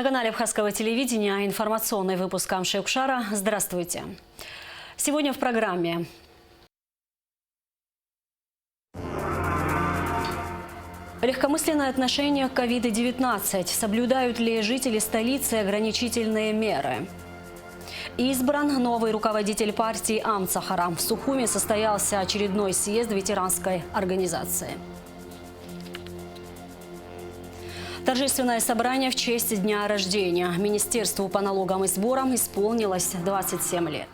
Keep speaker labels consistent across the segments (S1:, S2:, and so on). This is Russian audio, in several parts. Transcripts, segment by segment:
S1: На канале Абхазского телевидения информационный выпуск Амши-Укшара. Здравствуйте. Сегодня в программе. Легкомысленное отношение к COVID-19. Соблюдают ли жители столицы ограничительные меры? Избран новый руководитель партии Амцахара. В Сухуми состоялся очередной съезд ветеранской организации. Торжественное собрание в честь дня рождения. Министерству по налогам и сборам исполнилось 27 лет.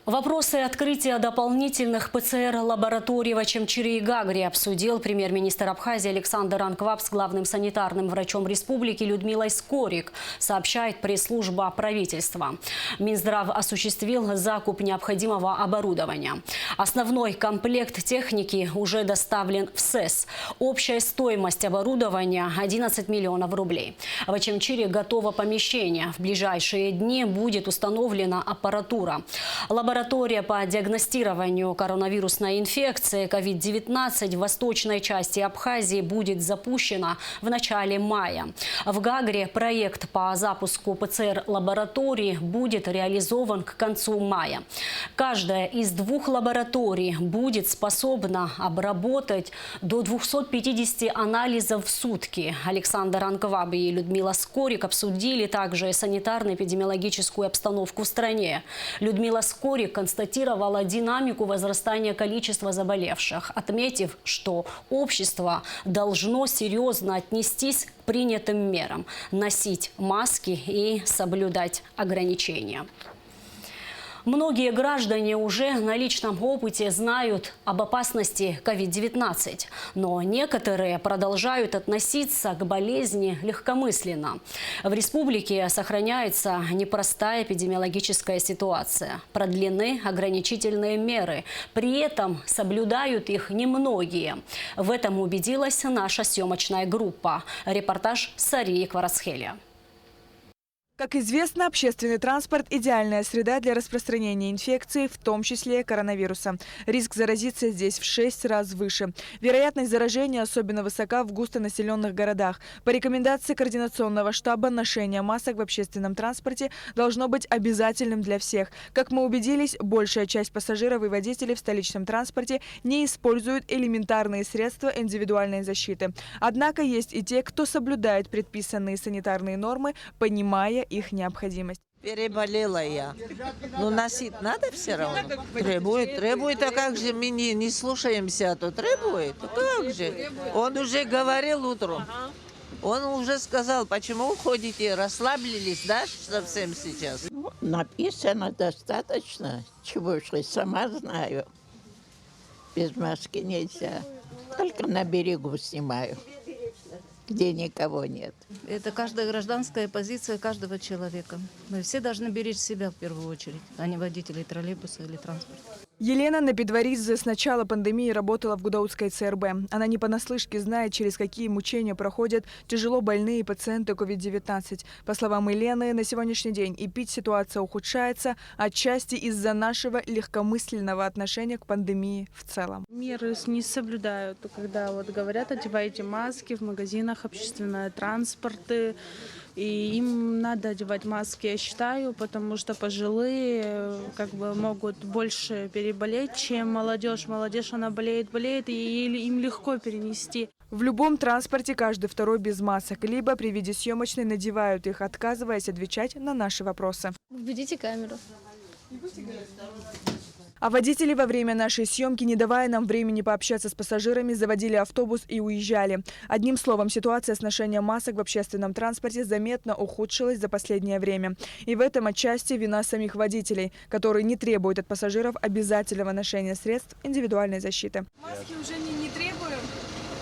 S1: Вопросы открытия дополнительных ПЦР-лабораторий в Ачамчире и Гагре обсудил премьер-министр Абхазии Александр Анкваб с главным санитарным врачом республики Людмилой Скорик, сообщает пресс-служба правительства. Минздрав осуществил закуп необходимого оборудования. Основной комплект техники уже доставлен в СЭС. Общая стоимость оборудования – 11 миллионов рублей. В Ачамчире готово помещение. В ближайшие дни будет установлена аппаратура. Лаборатория по диагностированию коронавирусной инфекции COVID-19 в восточной части Абхазии будет запущена в начале мая. В Гагре проект по запуску ПЦР-лаборатории будет реализован к концу мая. Каждая из двух лабораторий будет способна обработать до 250 анализов в сутки. Александр Анкваб и Людмила Скорик обсудили также санитарно-эпидемиологическую обстановку в стране. Людмила Скорик констатировала динамику возрастания количества заболевших, отметив, что общество должно серьезно отнестись к принятым мерам, носить маски и соблюдать ограничения. Многие граждане уже на личном опыте знают об опасности COVID-19, но некоторые продолжают относиться к болезни легкомысленно. В республике сохраняется непростая эпидемиологическая ситуация. Продлены ограничительные меры. При этом соблюдают их немногие. В этом убедилась наша съемочная группа. Репортаж Сарии Кварацхеля.
S2: Как известно, общественный транспорт – идеальная среда для распространения инфекции, в том числе коронавируса. Риск заразиться здесь в 6 раз выше. Вероятность заражения особенно высока в густонаселенных городах. По рекомендации Координационного штаба, ношение масок в общественном транспорте должно быть обязательным для всех. Как мы убедились, большая часть пассажиров и водителей в столичном транспорте не используют элементарные средства индивидуальной защиты. Однако есть и те, кто соблюдает предписанные санитарные нормы, понимая их необходимость.
S3: Переболела я. Но носить надо все равно. Требует, а как же мы не слушаемся, то требует. Как же? Он уже говорил утром. Он уже сказал, почему уходите, расслабились, да, совсем сейчас?
S4: Написано достаточно, чего ж, сама знаю. Без маски нельзя. Только на берегу снимаю, где никого нет.
S5: Это каждая гражданская позиция каждого человека. Мы все должны беречь себя в первую очередь, а не водителей троллейбуса или транспорта.
S2: Елена Напидваридзе с начала пандемии работала в Гудаутской ЦРБ. Она не понаслышке знает, через какие мучения проходят тяжело больные пациенты COVID-19. По словам Елены, на сегодняшний день эпидситуация ухудшается отчасти из-за нашего легкомысленного отношения к пандемии в целом.
S6: Меры не соблюдают, когда говорят, одевайте маски в магазинах, общественные транспорты. И им надо одевать маски, я считаю, потому что пожилые могут больше переболеть, чем молодежь. Молодежь, она болеет, и им легко перенести.
S2: В любом транспорте каждый второй без масок, либо при виде съемочной надевают их, отказываясь отвечать на наши вопросы.
S7: Введите камеру.
S2: А водители во время нашей съемки, не давая нам времени пообщаться с пассажирами, заводили автобус и уезжали. Одним словом, ситуация с ношением масок в общественном транспорте заметно ухудшилась за последнее время. И в этом отчасти вина самих водителей, которые не требуют от пассажиров обязательного ношения средств индивидуальной защиты.
S8: Маски уже не требуем?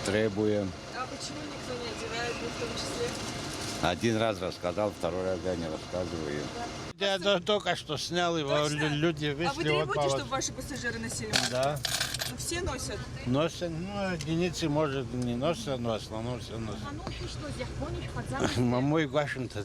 S9: Требуем.
S8: А почему никто не одевает, в том числе?
S9: Один раз рассказал, второй раз я не рассказываю.
S10: Я только что снял его, люди вышли.
S8: А вы требуете, чтобы ваши пассажиры носили маски?
S10: Да.
S8: Ну, все носят?
S10: Носят, единицы, может, не носят, но в основном все носят. Мамой Гашин-то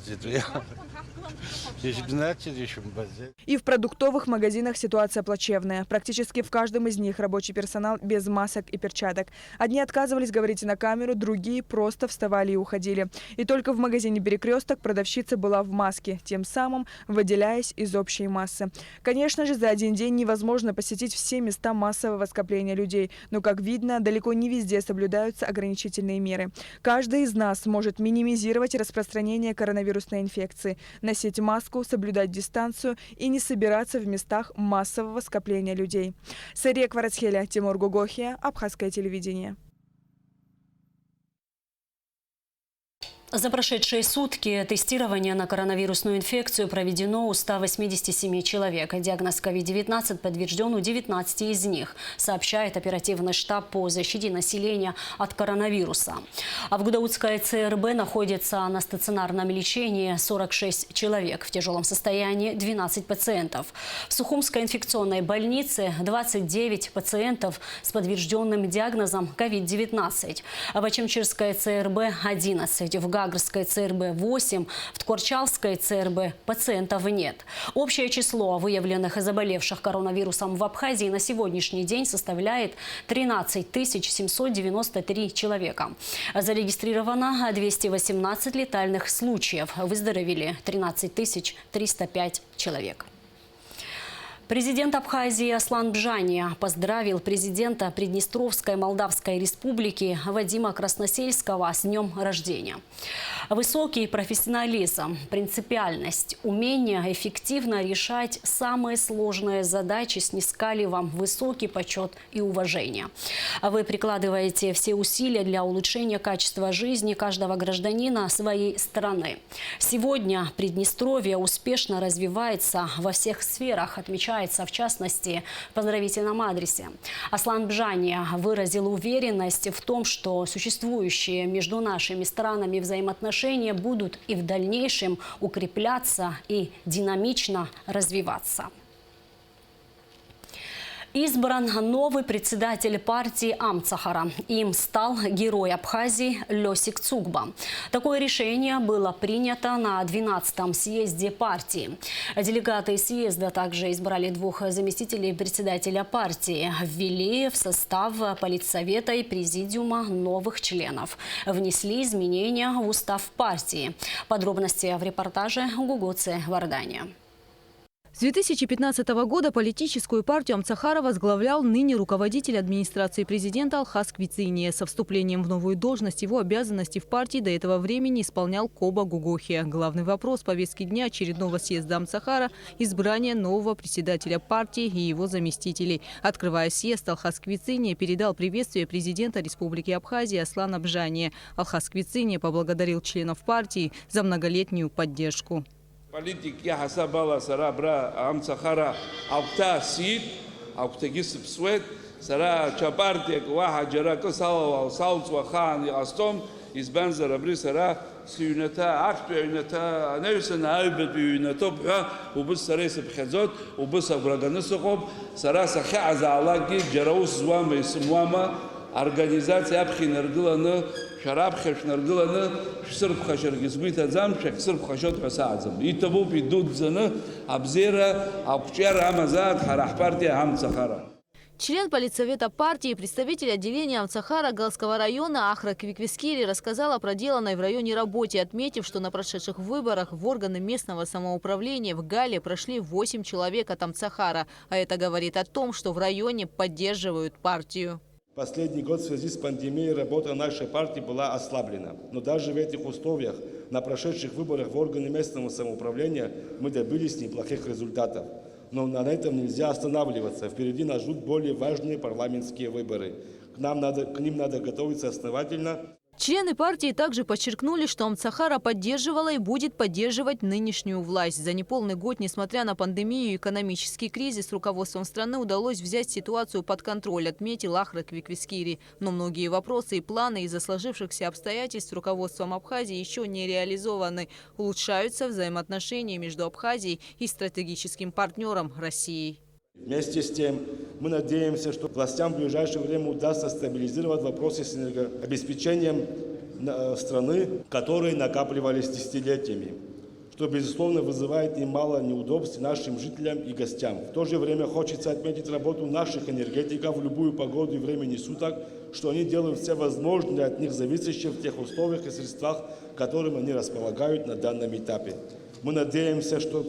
S2: И в продуктовых магазинах ситуация плачевная. Практически в каждом из них рабочий персонал без масок и перчаток. Одни отказывались говорить на камеру, другие просто вставали и уходили. И только в магазине «Перекресток» продавщица была в маске, тем самым выделяясь из общей массы. Конечно же, за один день невозможно посетить все места массового скопления людей. Но, как видно, далеко не везде соблюдаются ограничительные меры. Каждый из нас может минимизировать распространение коронавирусной инфекции, носить маску, соблюдать дистанцию и не собираться в местах массового скопления людей. Сария Кварацхеля, Тимур Гугохия, Абхазское телевидение.
S1: За прошедшие сутки тестирование на коронавирусную инфекцию проведено у 187 человек. Диагноз COVID-19 подтвержден у 19 из них, сообщает оперативный штаб по защите населения от коронавируса. А в Гудаутской ЦРБ находится на стационарном лечении 46 человек. В тяжелом состоянии 12 пациентов. В Сухумской инфекционной больнице 29 пациентов с подтвержденным диагнозом COVID-19. А в Ачамчирской ЦРБ 11. В Гагрской ЦРБ 8, в Ткорчалской ЦРБ пациентов нет. Общее число выявленных и заболевших коронавирусом в Абхазии на сегодняшний день составляет 13 793 человека. Зарегистрировано 218 летальных случаев. Выздоровели 13 305 человек. Президент Абхазии Аслан Бжани поздравил президента Приднестровской Молдавской Республики Вадима Красносельского с днем рождения. Высокий профессионализм, принципиальность, умение эффективно решать самые сложные задачи снискали вам высокий почет и уважение. Вы прикладываете все усилия для улучшения качества жизни каждого гражданина своей страны. Сегодня Приднестровье успешно развивается во всех сферах, отмечается в частности в поздравительном адресе. Аслан Бжани выразил уверенность в том, что существующие между нашими странами взаимоотношения будут и в дальнейшем укрепляться и динамично развиваться. Избран новый председатель партии Амцахара. Им стал герой Абхазии Лёсик Цугба. Такое решение было принято на 12-м съезде партии. Делегаты съезда также избрали 2 заместителей председателя партии. Ввели в состав политсовета и президиума новых членов. Внесли изменения в устав партии. Подробности в репортаже Гугоцы Вардания.
S7: С 2015 года политическую партию Амцахара возглавлял ныне руководитель администрации президента Алхас Квициния. Со вступлением в новую должность его обязанности в партии до этого времени исполнял Коба Гугохия. Главный вопрос повестки дня очередного съезда Амцахара – избрание нового председателя партии и его заместителей. Открывая съезд, Алхас Квициния передал приветствие президента Республики Абхазия Аслана Бжани. Алхас Квициния поблагодарил членов партии за многолетнюю поддержку.
S11: Политики хасабала сарабра Амцахара авта сид автагис псвет сара чапартия ваха джарака сала саут вахан астом избан зарабри сара сюната актуюната невсена айбет юната бха убс сарес бхазот убс абраганасохоб сара саха азалаги джараус звама исмуама организация абхинаргыланы шараб хешнаргыланы шсырб хашаргизбит азам шексырб хашот хасазам итабу бидудзаны абзера абчара амазат харах партия Амцахара.
S7: Член политсовета партии и представитель отделения Амцахара Галского района Ахра Квиквискири рассказал о проделанной в районе работе, отметив, что на прошедших выборах в органы местного самоуправления в Гале прошли 8 человек от Амцахара. А это говорит о том, что в районе поддерживают партию.
S12: Последний год в связи с пандемией работа нашей партии была ослаблена. Но даже в этих условиях на прошедших выборах в органы местного самоуправления мы добились неплохих результатов. Но на этом нельзя останавливаться. Впереди нас ждут более важные парламентские выборы. К ним надо готовиться основательно.
S7: Члены партии также подчеркнули, что Амцахара поддерживала и будет поддерживать нынешнюю власть. За неполный год, несмотря на пандемию и экономический кризис, руководством страны удалось взять ситуацию под контроль, отметил Ахра Квиквискири. Но многие вопросы и планы из-за сложившихся обстоятельств руководством Абхазии еще не реализованы. Улучшаются взаимоотношения между Абхазией и стратегическим партнером Россией.
S12: Вместе с тем, мы надеемся, что властям в ближайшее время удастся стабилизировать вопросы с энергообеспечением страны, которые накапливались десятилетиями. что, безусловно, вызывает немало неудобств нашим жителям и гостям. В то же время хочется отметить работу наших энергетиков в любую погоду и времени суток, что они делают все возможное от них зависящее в тех условиях и средствах, которыми они располагают на данном этапе. Мы надеемся, что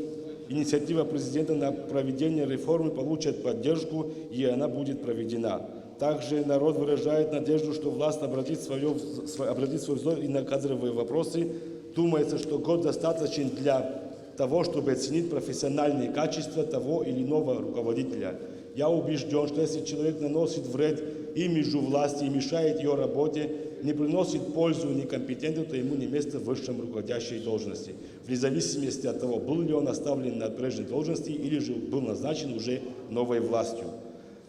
S12: инициатива президента на проведение реформы получит поддержку, и она будет проведена. Также народ выражает надежду, что власть обратит свой взор и на кадровые вопросы. Думается, что год достаточен для того, чтобы оценить профессиональные качества того или иного руководителя. Я убежден, что если человек наносит вред имиджу власти и мешает ее работе, не приносит пользу некомпетенту, то ему не место в высшем руководящей должности, вне зависимости от того, был ли он оставлен на прежней должности или же был назначен уже новой властью.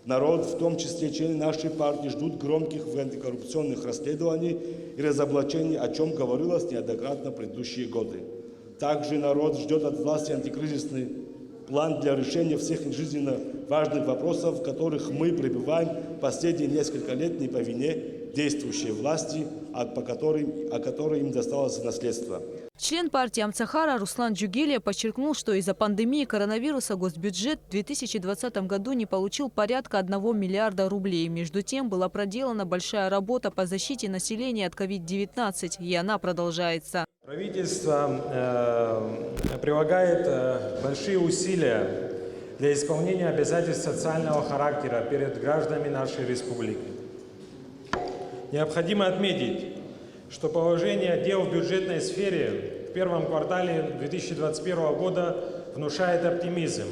S12: Народ, в том числе члены нашей партии, ждут громких антикоррупционных расследований и разоблачений, о чем говорилось неоднократно в предыдущие годы. Также народ ждет от власти антикризисный план для решения всех жизненно важных вопросов, в которых мы пребываем последние несколько лет не по вине действующей власти, о которой им досталось наследство.
S7: Член партии Амцахара Руслан Джугелия подчеркнул, что из-за пандемии коронавируса госбюджет в 2020 году не получил порядка 1 миллиарда рублей. Между тем, была проделана большая работа по защите населения от COVID-19, и она продолжается.
S13: Правительство прилагает большие усилия для исполнения обязательств социального характера перед гражданами нашей республики. Необходимо отметить, что положение дел в бюджетной сфере в первом квартале 2021 года внушает оптимизм.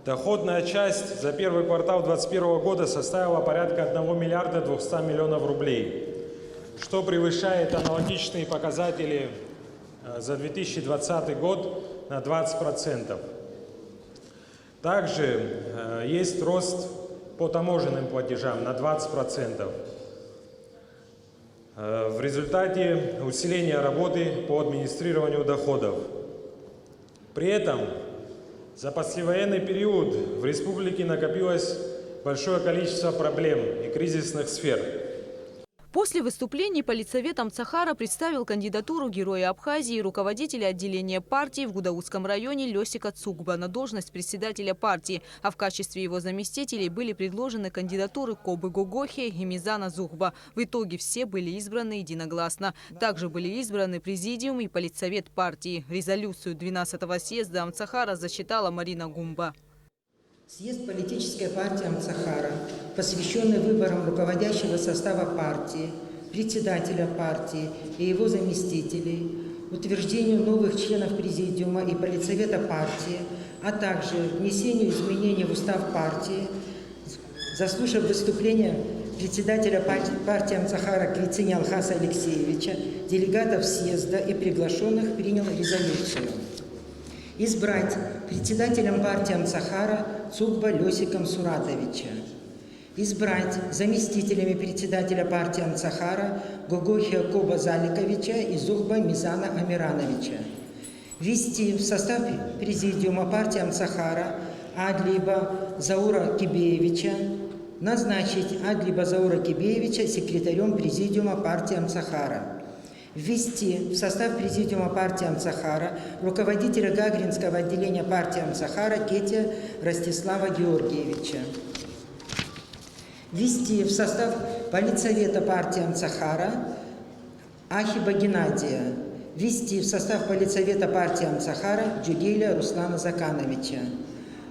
S13: Доходная часть за первый квартал 2021 года составила порядка 1 миллиарда 200 миллионов рублей, что превышает аналогичные показатели за 2020 год на 20%. Также есть рост по таможенным платежам на 20%. В результате усиления работы по администрированию доходов. При этом за послевоенный период в республике накопилось большое количество проблем и кризисных сфер.
S7: После выступлений политсовет Амцахара представил кандидатуру Героя Абхазии руководителя отделения партии в Гудаутском районе Лёсика Цугба на должность председателя партии, а в качестве его заместителей были предложены кандидатуры Кобы Гогохи и Мизана Зухба. В итоге все были избраны единогласно. Также были избраны президиум и политсовет партии. Резолюцию 12-го съезда Амцахара зачитала Марина Гумба.
S14: Съезд политической партии Амцахара, посвященный выборам руководящего состава партии, председателя партии и его заместителей, утверждению новых членов президиума и политсовета партии, а также внесению изменений в устав партии, заслушав выступление председателя партии Амцахара Квицини Алхаса Алексеевича, делегатов съезда и приглашенных, принял резолюцию. Избрать председателем партии Амцахара Цугба Лёсика Суратовича. Избрать заместителями председателя партии Амцахара Гогохи Коба Заликовича и Зухба Мизана Амирановича. Ввести в состав президиума партии Амцахара Адлиба Заура Кибеевича. Назначить Адлиба Заура Кибеевича секретарем президиума партии Амцахара. Ввести в состав президиума партии Амцахара руководителя Гагринского отделения партии Амцахара Кетя Ростислава Георгиевича. Ввести в состав политсовета партии Амцахара Ахиба Геннадия. Ввести в состав политсовета партии Амцахара Джугелия Руслана Закановича.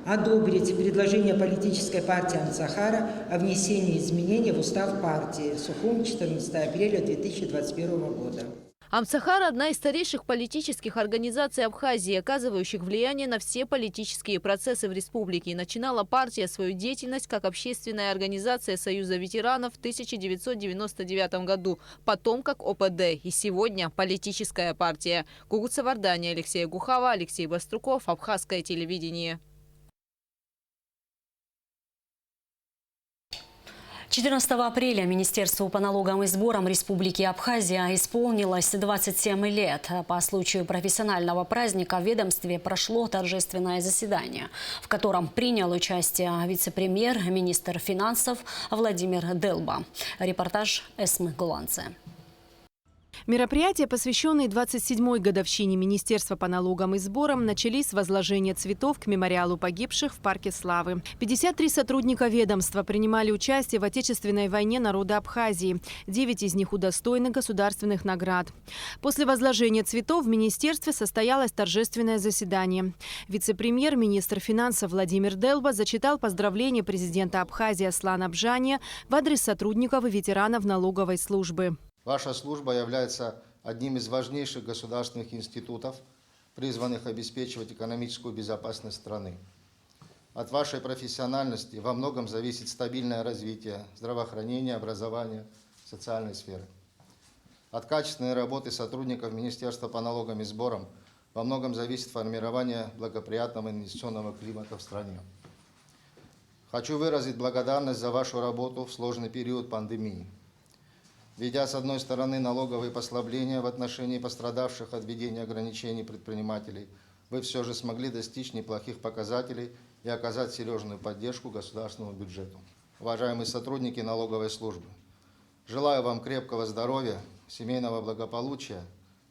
S14: Одобрить предложение политической партии Амцахара о внесении изменений в устав партии. Сухум, 14 апреля 2021 года.
S7: Амцахара – одна из старейших политических организаций Абхазии, оказывающих влияние на все политические процессы в республике. Начинала партия свою деятельность как общественная организация Союза ветеранов в 1999 году, потом как ОПД и сегодня политическая партия. Гугут Савардани, Алексей Гухава, Алексей Баструков, Абхазское телевидение.
S1: 14 апреля Министерству по налогам и сборам Республики Абхазия исполнилось 27 лет. По случаю профессионального праздника в ведомстве прошло торжественное заседание, в котором принял участие вице-премьер, министр финансов Владимир Делба. Репортаж Эсмы Гуланце.
S7: Мероприятия, посвященные 27-й годовщине Министерства по налогам и сборам, начались с возложения цветов к мемориалу погибших в Парке Славы. 53 сотрудника ведомства принимали участие в Отечественной войне народа Абхазии. 9 из них удостоены государственных наград. После возложения цветов в министерстве состоялось торжественное заседание. Вице-премьер, министр финансов Владимир Делба зачитал поздравления президента Абхазии Аслана Бжания в адрес сотрудников и ветеранов налоговой службы.
S15: Ваша служба является одним из важнейших государственных институтов, призванных обеспечивать экономическую безопасность страны. От вашей профессиональности во многом зависит стабильное развитие здравоохранения, образования, социальной сферы. От качественной работы сотрудников Министерства по налогам и сборам во многом зависит формирование благоприятного инвестиционного климата в стране. Хочу выразить благодарность за вашу работу в сложный период пандемии. Введя, с одной стороны, налоговые послабления в отношении пострадавших от введения ограничений предпринимателей, вы все же смогли достичь неплохих показателей и оказать серьезную поддержку государственному бюджету. Уважаемые сотрудники налоговой службы, желаю вам крепкого здоровья, семейного благополучия,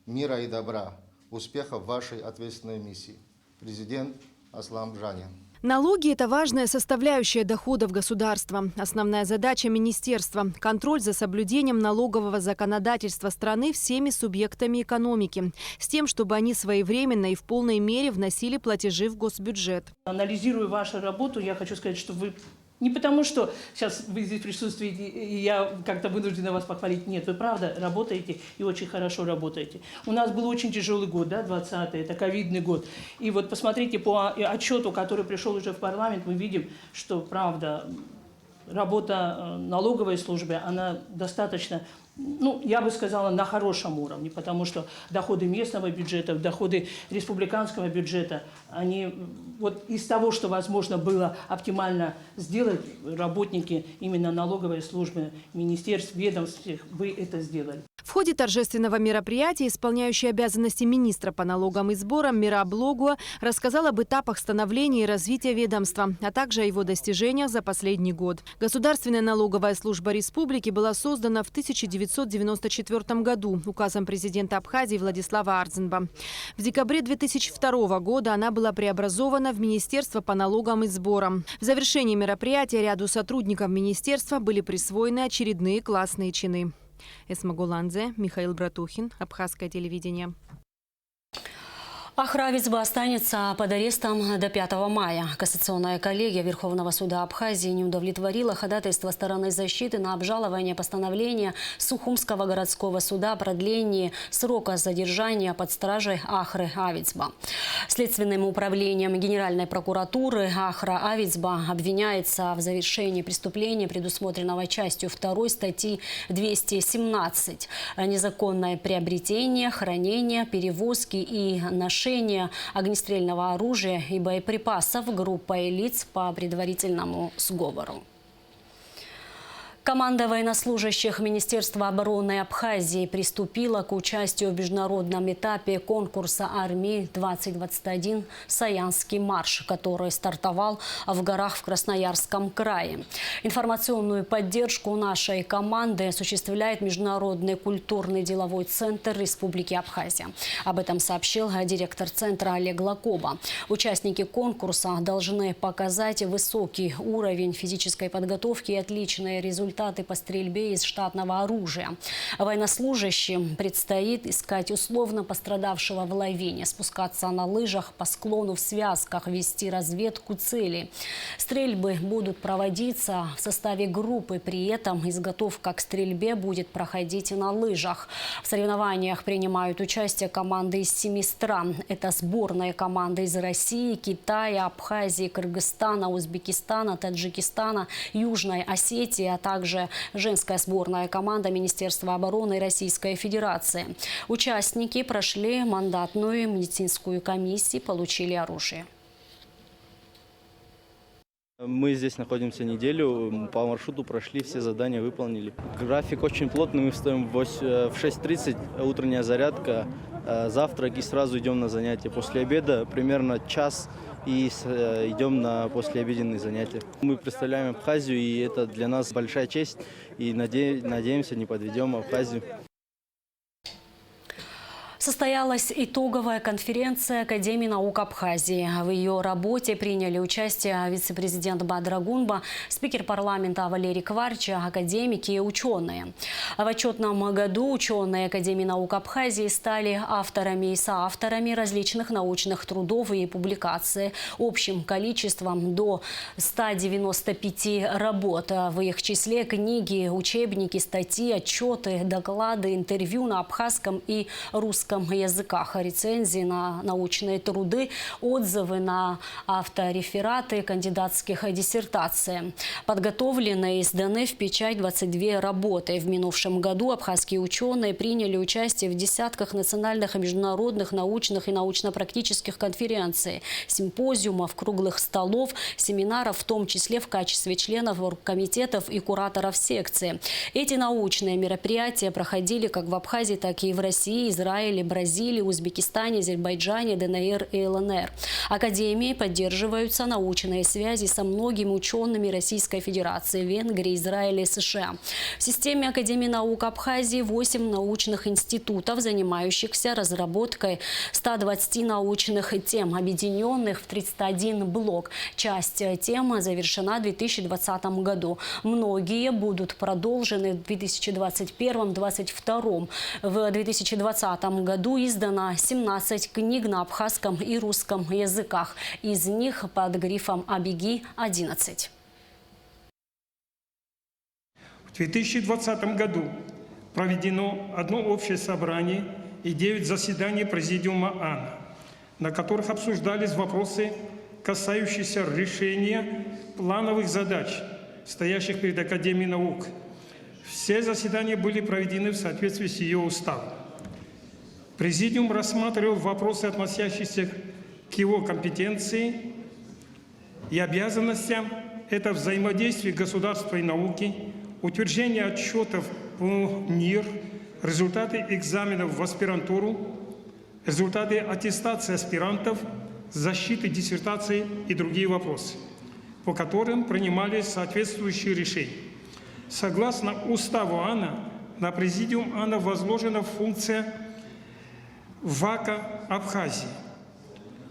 S15: мира и добра, успехов в вашей ответственной миссии. Президент Аслан Бжания.
S7: Налоги – это важная составляющая доходов государства. Основная задача министерства – контроль за соблюдением налогового законодательства страны всеми субъектами экономики, с тем, чтобы они своевременно и в полной мере вносили платежи в госбюджет.
S16: Анализируя вашу работу, я хочу сказать, что вы не потому, что сейчас вы здесь присутствуете, и я как-то вынуждена вас похвалить. Нет, вы правда работаете и очень хорошо работаете. У нас был очень тяжелый год, да, 20-й, это ковидный год. И вот посмотрите по отчету, который пришел уже в парламент, мы видим, что правда работа налоговой службы, она достаточно, ну, я бы сказала, на хорошем уровне, потому что доходы местного бюджета, доходы республиканского бюджета, они вот из того, что возможно было оптимально сделать, работники именно налоговой службы, министерств, ведомств, вы это сделали.
S7: В ходе торжественного мероприятия исполняющий обязанности министра по налогам и сборам Мираб Логуа рассказал об этапах становления и развития ведомства, а также о его достижениях за последний год. Государственная налоговая служба республики была создана в 1994 году указом президента Абхазии Владислава Ардзинба. В декабре 2002 года она была преобразована в Министерство по налогам и сборам. В завершении мероприятия ряду сотрудников министерства были присвоены очередные классные чины. Эсма Гуландзе, Михаил Братухин, Абхазское телевидение.
S1: Ахравицба останется под арестом до 5 мая. Кассационная коллегия Верховного суда Абхазии не удовлетворила ходатайство стороны защиты на обжалование постановления Сухумского городского суда о продлении срока задержания под стражей Ахры Авицба. Следственным управлением Генеральной прокуратуры Ахра Авицба обвиняется в завершении преступления, предусмотренного частью 2 статьи 217 «Незаконное приобретение, хранение, перевозки и ношение огнестрельного оружия и боеприпасов группой лиц по предварительному сговору». Команда военнослужащих Министерства обороны Абхазии приступила к участию в международном этапе конкурса армии-2021 «Саянский марш», который стартовал в горах в Красноярском крае. Информационную поддержку нашей команды осуществляет Международный культурный деловой центр Республики Абхазия. Об этом сообщил директор центра Олег Лакоба. Участники конкурса должны показать высокий уровень физической подготовки и отличные результаты по стрельбе из штатного оружия. Военнослужащим предстоит искать условно пострадавшего в лавине, спускаться на лыжах по склону в связках, вести разведку целей. Стрельбы будут проводиться в составе группы, при этом изготовка к стрельбе будет проходить на лыжах. В соревнованиях принимают участие команды из 7 стран. Это сборные команды из России, Китая, Абхазии, Кыргызстана, Узбекистана, Таджикистана, Южной Осетии, а также женская сборная команда Министерства обороны Российской Федерации. Участники прошли мандатную медицинскую комиссию, получили оружие.
S17: Мы здесь находимся неделю, по маршруту прошли, все задания выполнили. График очень плотный, мы встаем в 6:30, утренняя зарядка, завтрак и сразу идем на занятия. После обеда примерно час и идем на послеобеденные занятия. Мы представляем Абхазию, и это для нас большая честь, и надеемся, не подведем Абхазию.
S1: Состоялась итоговая конференция Академии наук Абхазии. В ее работе приняли участие вице-президент Бадра Гунба, спикер парламента Валерий Кварча, академики и ученые. В отчетном году ученые Академии наук Абхазии стали авторами и соавторами различных научных трудов и публикаций общим количеством до 195 работ. В их числе книги, учебники, статьи, отчеты, доклады, интервью на абхазском и русском языках, рецензии на научные труды, отзывы на авторефераты кандидатских диссертаций. Подготовлены и изданы в печать 22 работы. В минувшем году абхазские ученые приняли участие в десятках национальных и международных научных и научно-практических конференций, симпозиумов, круглых столов, семинаров, в том числе в качестве членов оргкомитетов и кураторов секции. Эти научные мероприятия проходили как в Абхазии, так и в России, Израиле, Бразилии, Узбекистане, Азербайджане, ДНР и ЛНР. Академией поддерживаются научные связи со многими учеными Российской Федерации, Венгрии, Израиля и США. В системе Академии наук Абхазии 8 научных институтов, занимающихся разработкой 120 научных тем, объединенных в 31 блок. Часть тем завершена в 2020 году. Многие будут продолжены в 2021-2022. В 2020 году издано 17 книг на абхазском и русском языках. Из них под грифом «Абеги» 11.
S18: В 2020 году проведено одно общее собрание и 9 заседаний Президиума АНА, на которых обсуждались вопросы, касающиеся решения плановых задач, стоящих перед Академией наук. Все заседания были проведены в соответствии с ее уставом. Президиум рассматривал вопросы, относящиеся к его компетенции и обязанностям. Это взаимодействие государства и науки, утверждение отчетов по НИР, результаты экзаменов в аспирантуру, результаты аттестации аспирантов, защиты диссертаций и другие вопросы, по которым принимались соответствующие решения. Согласно уставу АНА, на Президиум АНА возложена функция ВАКа Абхазии.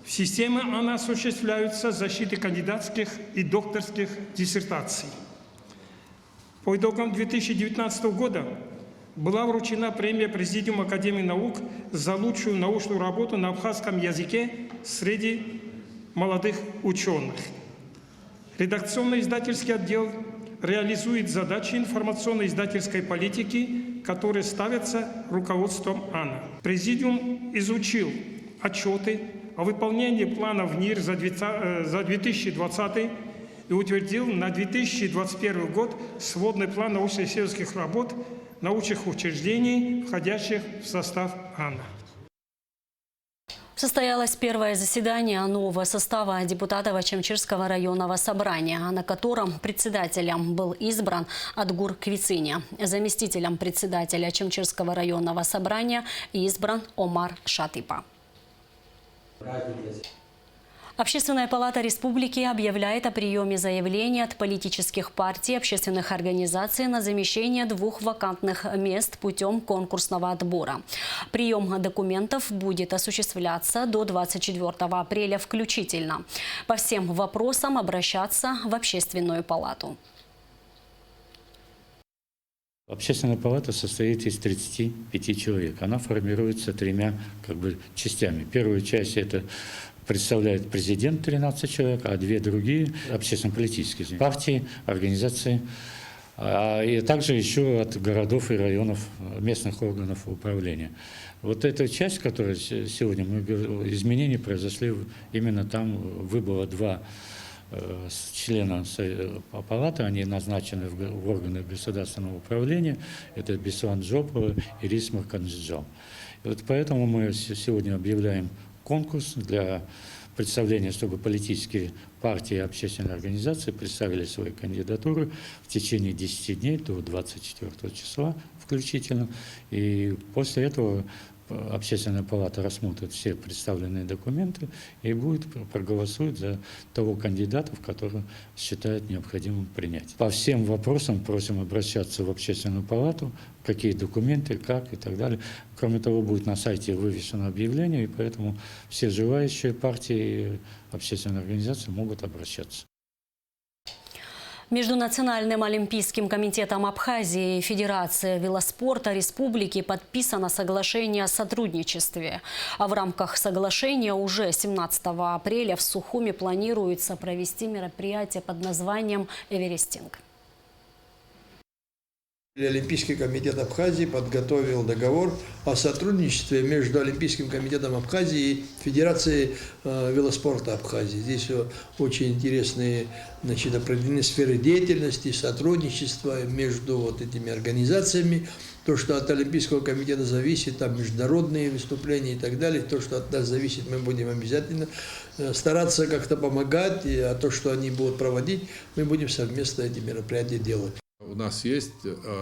S18: В системе АНА осуществляются защиты кандидатских и докторских диссертаций. По итогам 2019 года была вручена премия Президиума Академии наук за лучшую научную работу на абхазском языке среди молодых ученых. Редакционно-издательский отдел реализует задачи информационно-издательской политики, которые ставятся руководством АНА. Президиум изучил отчеты о выполнении планов НИР за 2020 и утвердил на 2021 год сводный план научно-исследовательских работ научных учреждений, входящих в состав АНА.
S1: Состоялось первое заседание нового состава депутатов Ачамчирского районного собрания, на котором председателем был избран Адгур Квициня. Заместителем председателя Ачамчирского районного собрания избран Омар Шатипа. Общественная палата республики объявляет о приеме заявлений от политических партий и общественных организаций на замещение 2 вакантных мест путем конкурсного отбора. Прием документов будет осуществляться до 24 апреля включительно. По всем вопросам обращаться в общественную палату.
S19: Общественная палата состоит из 35 человек. Она формируется 3 частями. Первую часть это представляет президент, 13 человек, а 2 другие общественно-политические партии, организации, и также еще от городов и районов, местных органов управления. Вот эта часть, которая сегодня, изменения произошли, именно там выбыло 2 члена палаты, они назначены в органы государственного управления, это Беслан Джопова и Рисмар Канджиджо. Вот поэтому мы сегодня объявляем конкурс для представления, чтобы политические партии и общественные организации представили свои кандидатуры в течение 10 дней до 24 числа включительно. И после этого Общественная палата рассмотрит все представленные документы и проголосует за того кандидата, которого считает необходимым принять. По всем вопросам просим обращаться в общественную палату, какие документы, как и так далее. Кроме того, будет на сайте вывешено объявление, и поэтому все желающие партии и общественные организации могут обращаться.
S1: Между Национальным олимпийским комитетом Абхазии и Федерацией велоспорта республики подписано соглашение о сотрудничестве. А в рамках соглашения уже 17 апреля в Сухуми планируется провести мероприятие под названием «Эверестинг».
S20: Олимпийский комитет Абхазии подготовил договор о сотрудничестве между Олимпийским комитетом Абхазии и Федерацией велоспорта Абхазии. Здесь очень интересные, определены сферы деятельности, сотрудничества между этими организациями. То, что от Олимпийского комитета зависит, там международные выступления и так далее, то, что от нас зависит, мы будем обязательно стараться как-то помогать, а то, что они будут проводить, мы будем совместно эти мероприятия делать.
S21: У нас есть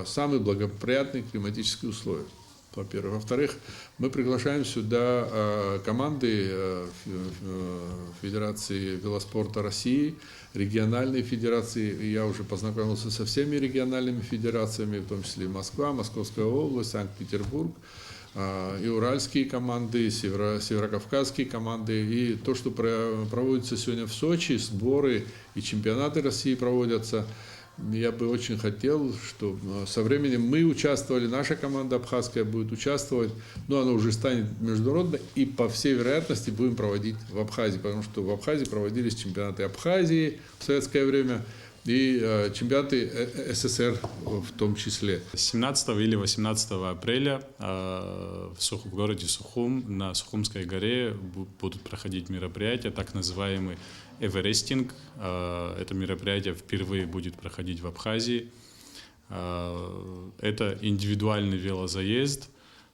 S21: самые благоприятные климатические условия, во-первых. Во-вторых, мы приглашаем сюда команды Федерации велоспорта России, региональные федерации. Я уже познакомился со всеми региональными федерациями, в том числе Москва, Московская область, Санкт-Петербург, и уральские команды, северокавказские команды. И то, что проводится сегодня в Сочи, сборы и чемпионаты России проводятся. Я бы очень хотел, чтобы со временем мы участвовали, наша команда абхазская будет участвовать, но она уже станет международной, и по всей вероятности будем проводить в Абхазии, потому что в Абхазии проводились чемпионаты Абхазии в советское время и чемпионаты СССР в том числе.
S22: 17 или 18 апреля в городе Сухум на Сухумской горе будут проходить мероприятия, так называемый Эверестинг. Это мероприятие впервые будет проходить в Абхазии. Это индивидуальный велозаезд,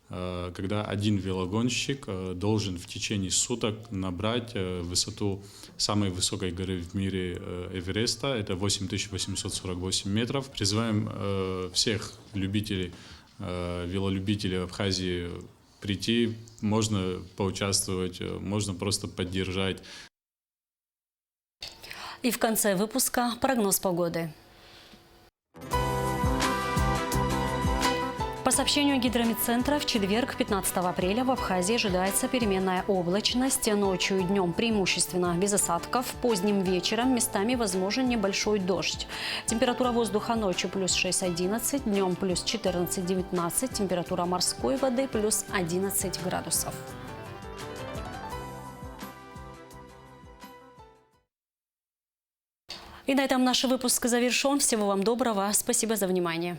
S22: когда один велогонщик должен в течение суток набрать высоту самой высокой горы в мире Эвереста. Это 8848 метров. Призываем всех любителей, велолюбителей Абхазии прийти. Можно поучаствовать, можно просто поддержать.
S1: И в конце выпуска прогноз погоды. По сообщению гидрометцентра, в четверг, 15 апреля, в Абхазии ожидается переменная облачность. Ночью и днем преимущественно без осадков. Поздним вечером местами возможен небольшой дождь. Температура воздуха ночью плюс 6-11, днем плюс 14-19, температура морской воды плюс 11 градусов. И на этом наш выпуск завершен. Всего вам доброго. Спасибо за внимание.